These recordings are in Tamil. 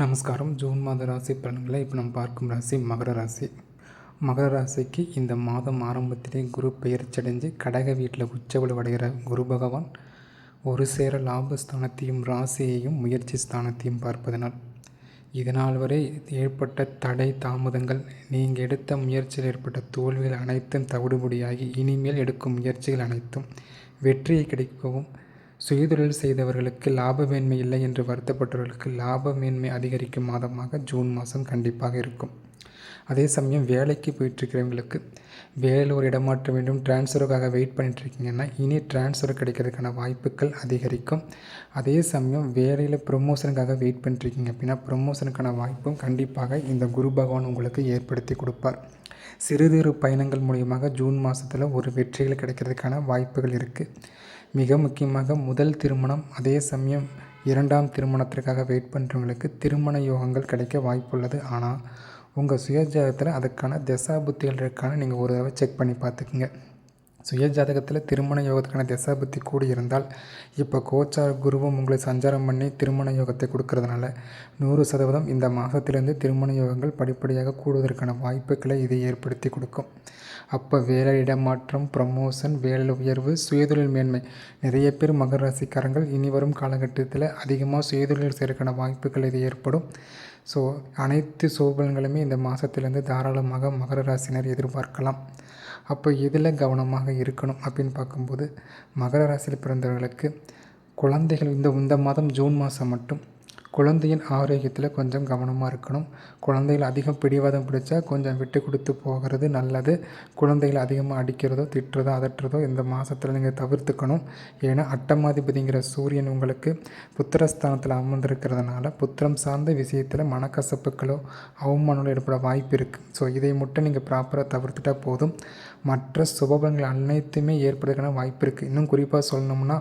நமஸ்காரம். ஜூன் மாத ராசி பலன்களை இப்போ நம்ம பார்க்கும் ராசி மகர ராசி. மகர ராசிக்கு இந்த மாதம் ஆரம்பத்திலே குரு பெயர்ச்சடைஞ்சு கடக வீட்டில் உச்சவலு அடைகிற குரு பகவான் ஒரு சேர லாபஸ்தானத்தையும் ராசியையும் முயற்சி ஸ்தானத்தையும் பார்ப்பதனால் இதனால் வரை ஏற்பட்ட தடை தாமதங்கள், நீங்கள் எடுத்த முயற்சியில் ஏற்பட்ட தோல்விகள் அனைத்தும் தவிடுபடியாகி இனிமேல் எடுக்கும் முயற்சிகள் அனைத்தும் வெற்றியை கிடைக்கவும், சுயதொழில் செய்தவர்களுக்கு லாப மேன்மை இல்லை என்று வருத்தப்பட்டவர்களுக்கு லாப மேன்மை அதிகரிக்கும் மாதமாக ஜூன் மாதம் கண்டிப்பாக இருக்கும். அதே சமயம் வேலைக்கு போயிட்டுருக்கிறவங்களுக்கு வேலையில் ஒரு இடமாற்ற வேண்டும், டிரான்ஸ்ஃபருக்காக வெயிட் பண்ணிட்டுருக்கீங்கன்னா இனி டிரான்ஸ்ஃபர் கிடைக்கிறதுக்கான வாய்ப்புகள் அதிகரிக்கும். அதே சமயம் வேலையில் ப்ரொமோஷனுக்காக வெயிட் பண்ணிட்டுருக்கீங்க அப்படின்னா ப்ரொமோஷனுக்கான வாய்ப்பும் கண்டிப்பாக இந்த குரு பகவான் உங்களுக்கு ஏற்படுத்தி கொடுப்பார். சிறு பயணங்கள் மூலியமாக ஜூன் மாதத்தில் ஒரு வெற்றிகள் கிடைக்கிறதுக்கான வாய்ப்புகள் இருக்குது. மிக முக்கியமாக முதல் திருமணம், அதே சமயம் இரண்டாம் திருமணத்திற்காக வெயிட் பண்ணுறவங்களுக்கு திருமண யோகங்கள் கிடைக்க வாய்ப்புள்ளது. ஆனால் உங்கள் சுயஜாதகத்தில் அதுக்கான தசாபுத்திகள் இருக்கான்னு நீங்கள் ஒரு தடவை செக் பண்ணி பார்த்துக்குங்க. சுயஜாதகத்தில் திருமண யோகத்துக்கான தசாபுத்தி கூடி இருந்தால் இப்போ கோச்சார குருவும் உங்களை சஞ்சாரம் பண்ணி திருமண யோகத்தை கொடுக்கறதுனால 100% இந்த மாதத்திலிருந்து திருமண யோகங்கள் படிப்படியாக கூடுவதற்கான வாய்ப்புகளை இது ஏற்படுத்தி கொடுக்கும். அப்போ வேலை இடமாற்றம், ப்ரமோஷன், வேலை உயர்வு, சுயதொழில் மேன்மை, நிறைய பேர் மகர ராசிக்காரங்கள் இனி வரும் காலகட்டத்தில் அதிகமாக சுயதொழில் செய்யறதுக்கான வாய்ப்புகள் இது ஏற்படும். ஸோ அனைத்து சோபலங்களுமே இந்த மாதத்திலேருந்து தாராளமாக மகர ராசினர் எதிர்பார்க்கலாம். அப்போ எதில் கவனமாக இருக்கணும் அப்படின்னு பார்க்கும்போது மகர ராசியில் பிறந்தவர்களுக்கு குழந்தைகள் இந்த மாதம் ஜூன் மாதம் மட்டும் குழந்தையின் ஆரோக்கியத்தில் கொஞ்சம் கவனமாக இருக்கணும். குழந்தைகள் அதிகம் பிடிவாதம் பிடிச்சா கொஞ்சம் விட்டு கொடுத்து போகிறது நல்லது. குழந்தைகளை அதிகமாக அடிக்கிறதோ திட்டுறதோ அதட்டுறதோ இந்த மாதத்தில் நீங்கள் தவிர்த்துக்கணும். ஏன்னா அட்டமாதிபதிங்கிற சூரியன் உங்களுக்கு புத்திரஸ்தானத்தில் அமர்ந்திருக்கிறதுனால புத்திரம் சார்ந்த விஷயத்தில் மனக்கசப்புகளோ அவமானங்களோ ஏற்பட வாய்ப்பு இருக்குது. ஸோ இதை மட்டும் நீங்கள் ப்ராப்பராக தவிர்த்துட்டா போதும். மற்ற சுபபங்கள் அனைத்துமே ஏற்படுறதுக்கான வாய்ப்பு இருக்குது. இன்னும் குறிப்பாக சொல்லணும்னா,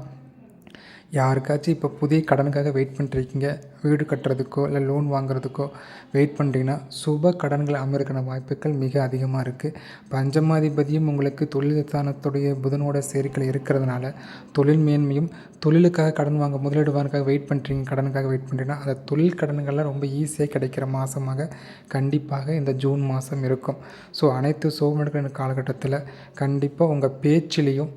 யாருக்காச்சும் இப்போ புதிய கடனுக்காக வெயிட் பண்ணிட்டுருக்கீங்க, வீடு கட்டுறதுக்கோ இல்லை லோன் வாங்குறதுக்கோ வெயிட் பண்ணுறீங்கன்னா சுப கடன்கள் அமைறதுக்கான வாய்ப்புகள் மிக அதிகமாக இருக்குது. பஞ்சமாதிபதியும் உங்களுக்கு தொழில் ஸ்தானத்துடைய புதனோட சேர்க்கையில் இருக்கிறதுனால தொழில் மேன்மையும், தொழிலுக்காக கடன் வாங்க முதலீடு வாங்குறதுக்காக வெயிட் பண்ணுறீங்க, கடனுக்காக வெயிட் பண்ணுறீங்கன்னா அந்த தொழில் கடன்கள்லாம் ரொம்ப ஈஸியாக கிடைக்கிற மாதமாக கண்டிப்பாக இந்த ஜூன் மாதம் இருக்கும். ஸோ அனைத்து சோழர்கள் காலகட்டத்தில் கண்டிப்பாக உங்கள் பேச்சிலையும்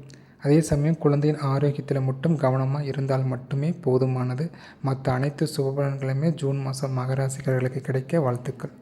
அதே சமயம் குழந்தையின் ஆரோக்கியத்தில் மட்டும் கவனமாக இருந்தால் மட்டுமே போதுமானது. மற்ற அனைத்து சுபபலன்களுமே ஜூன் மாதம் மகராசிக்காரர்களுக்கு கிடைக்க வாழ்த்துக்கள்.